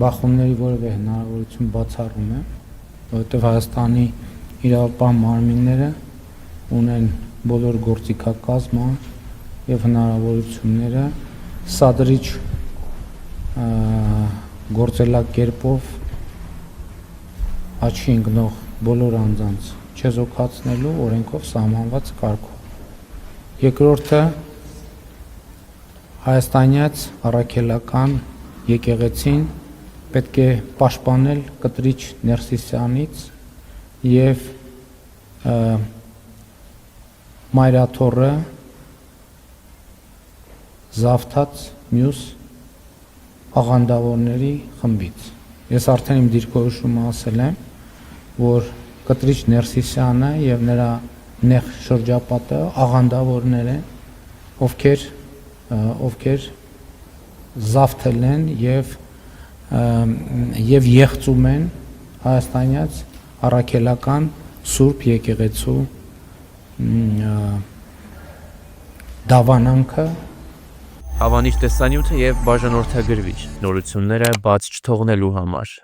բախումների որևէ հնարավորություն բացառում է, որովհետև Հայաստանի իրավապահ մարմինները ունեն բոլոր գործիքակազմը եւ հնարավորությունները սադրիչ գործելակերպով աչքի ընկնող բոլոր անձանց չեզոքացնելու օրենքով սահմանված կարգով։ Երկրորդը հայաստանյաց առաքելական եկեղեցին պետք է պաշտպանել կտրիչ Ներսիսյանից եւ մայրաթոռը զավթած մյուս աղանդավորների խմբից։ Ես արդեն իմ դիրքորոշումը ասել եմ, որ կտրիչ Ներսիսյանը եւ նրա նեղ շրջապատը աղանդավորներ են, ովքեր զավթել են եւ եղծում են հայաստանյաց առաքելական Սուրբ եկեղեցու դավանանքը Հավանիչ տեսանյութը եւ բաժանորդագրվիչ նորությունները բաց չթողնելու համար